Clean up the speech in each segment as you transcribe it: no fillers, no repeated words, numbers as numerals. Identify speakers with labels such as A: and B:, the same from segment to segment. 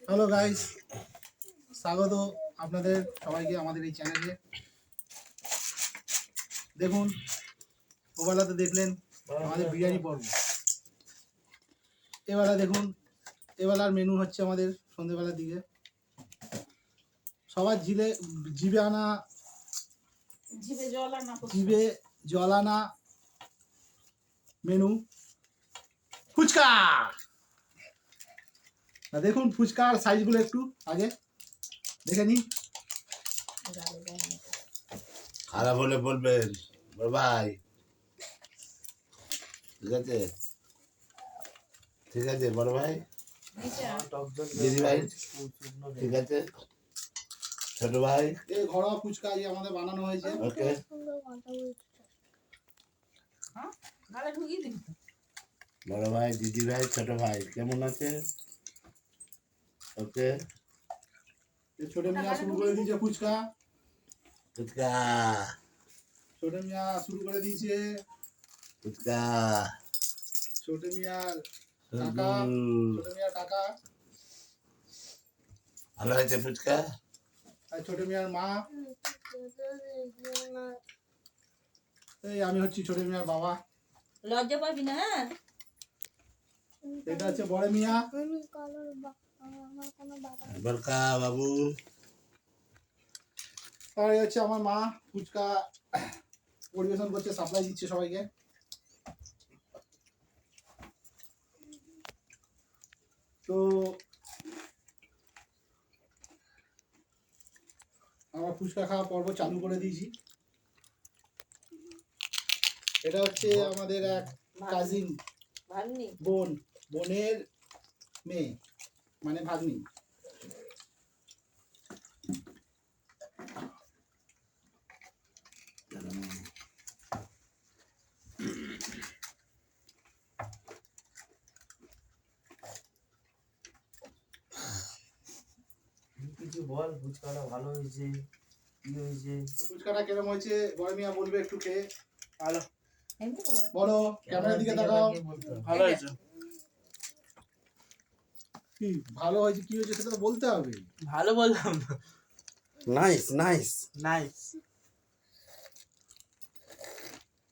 A: Hello guys, স্বাগত আপনাদের সবাইকে আমাদের এই চ্যানেলে। দেখুন, ওবেলাতে দেখলেন আমাদের বিরিয়ানি পর্ব। এবেলা দেখুন, এবেলার মেনু হচ্ছে আমাদের সন্ধ্যেবেলার দিকে সবার জিভে জল আনা মেনু ফুচকা। দেখুন ফুচকার সাইজগুলো একটু আগে দেখে নিন।
B: খারাপ হলে বলবেন ভাই। ঠিক আছে, ঠিক আছে বড় ভাই, দিদি ভাই, ঠিক আছে ছোট ভাই।
A: এই ঘরোয়া ফুচকা আমাদের বানানো হয়েছে।
B: ওকে, বড় ভাই, দিদি ভাই, ছোট ভাই কেমন আছে? ওকে,
A: ছোট মিয়া শুরু করে দিয়েছে ফুচকা।
B: ফুচকা,
A: ছোট মিয়া শুরু করে দিয়েছে
B: ফুচকা,
A: ছোট মিয়ার কাকা। ছোট মিয়ার কাকা
B: ভালো হয়েছে ফুচকা।
A: আর ছোট মিয়ার মা। এই আমি হচ্ছি ছোট মিয়ার বাবা।
C: লজ্জা পাবি না।
A: এটা হচ্ছে বড় মিয়া।
B: বরকা বাবু।
A: আর এই হচ্ছে আমার মা। ফুচকা পরিবেশন করছে, সাপ্লাই দিচ্ছে সবাইকে। তো আমার ফুচকা খাওয়া পর্ব চালু করে দিয়েছি। এটা হচ্ছে আমাদের এক কাজিন বোনের মেয়ে, মানে ভাগ্নি।
D: কিছু বল, ফুচকাটা ভালো হয়েছে কি হয়েছে?
A: ফুচকাটা কিরকম হয়েছে বড় মিয়া বলবে একটু খেয়ে।
D: ভালো
A: বলো, ক্যামেরার দিকে তাকাও।
D: ভালো হয়েছে।
A: কি ভালো হয়েছে কি হয়েছে সেটা তো বলতে হবে।
D: ভালো বললাম না।
E: নাইস নাইস
D: নাইস,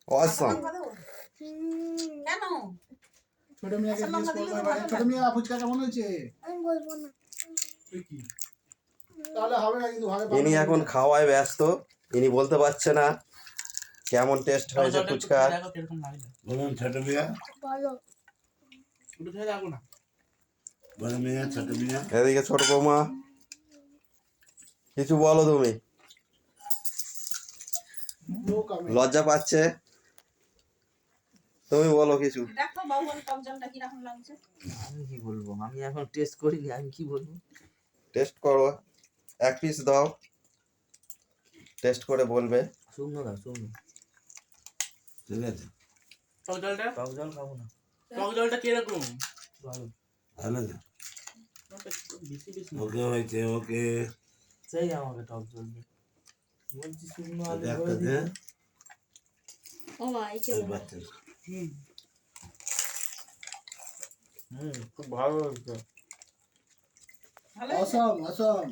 E: অসম।
C: কেন
A: ছোট মিয়াকে জিজ্ঞেস করবো এবারে, ছোট মিয়া ফুচকা কেমন হয়েছে?
F: আমি বলবো না।
A: তুই কি তাহলে হবে না, কিন্তু ভাবে
E: ইনি এখন খাওয়ায় ব্যস্ত, ইনি বলতে পারছে না কেমন টেস্ট হয়েছে ফুচকা।
D: দেখো কিরকম লাগে।
B: বলুন ছোট মিয়া,
F: ভালো।
D: একটু খেয়ে দেখো না।
B: বড় মিয়া, ছোট মিয়া।
E: এদিকে ছোট বৌমা, কিছু বলো তুমি। লজ্জা পাচ্ছে, তুমি বলো কিছু।
C: দেখো বাবুর টক জলটা কি রকম লাগছে।
D: আমি কি বলবো, আমি এখন টেস্ট করিনি, আমি কি বলবো।
E: টেস্ট করো, এক পিস দাও, টেস্ট করে বলবে।
D: শুকনো দাও, শুকনো।
B: ঠিক আছে,
D: টক জল খাবো না। টক জলটা কিরকম? ভালো,
B: ভালো আছে?
D: বেশি বেশি
B: ওকে হয়েছে, ওকে।
D: সেই আমাকে টক জল দে। বলছি শুকনো আলু
B: একটা
D: করে
B: দে,
D: দিই।
F: ও মা এই
B: ওই বাচ্চা।
D: খুব ভালো হয়েছে।
C: ভালো
A: অসম অসম।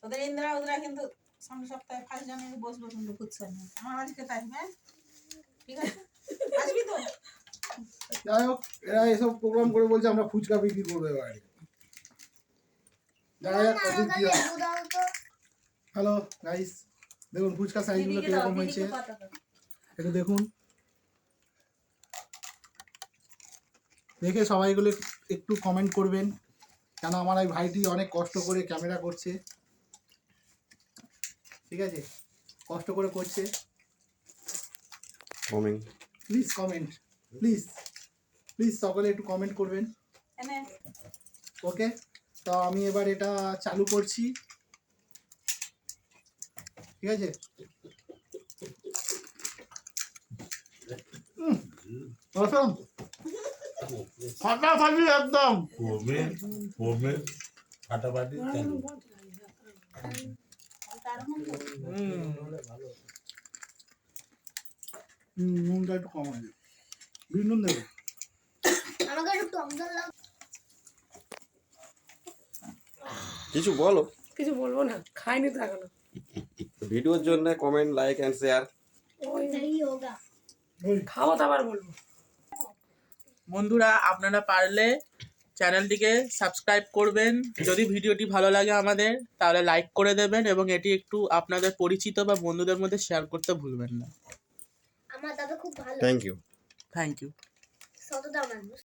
C: ওদের ইন্দ্রা কিন্তু সামনের সপ্তাহে 1 জানুয়ারি বসবো কিন্তু ফুচকা নিয়ে আমার বাড়িতে তাই। হ্যাঁ ঠিক আছে, আসবি তো?
A: যাই হোক, এরা এসব প্রোগ্রাম করে বলছে আমরা ফুচকা বিক্রি করবো এবারে। দেখা যাক কতদূর কি হয়। হ্যালো গাইস, দেখুন ফুচকা সাইজগুলো কিরকম হয়েছে একটু দেখুন। দেখে সবাইগুলো একটু কমেন্ট করবেন, কেন আমার এই ভাইটি অনেক কষ্ট করে ক্যামেরা করছে। ঠিক আছে, কষ্ট করে করছে। প্লিজ কমেন্ট, প্লিজ প্লিজ সকলে একটু কমেন্ট করবেন। ওকে, তো আমি এবার এটা চালু করছি। ঠিক আছে, অসম ফাটাফাটি একদম।
B: কমে ফাটাফাটি চালু।
A: নুনটা একটু কম আছে, বিট নুন দেবে।
F: আমাকে একটু টক জল দাও।
E: কিছু বলো,
G: কিছু বলবো না, খাইনি তো এখনো।
E: ভিডিওর জন্য কমেন্ট, লাইক এন্ড শেয়ার।
G: ওই
F: नहीं होगा।
G: খাও তো আবার বলবো।
D: বন্ধুরা আপনারা পারলে চ্যানেলটিকে সাবস্ক্রাইব করবেন, যদি ভিডিওটি ভালো লাগে আমাদের তাহলে লাইক করে দেবেন এবং এটি একটু আপনাদের পরিচিত বা বন্ধুদের মধ্যে শেয়ার করতে ভুলবেন না।
F: আমার দাদা খুব ভালো।
E: Thank you.
D: Thank you.
F: সততা মানুষ।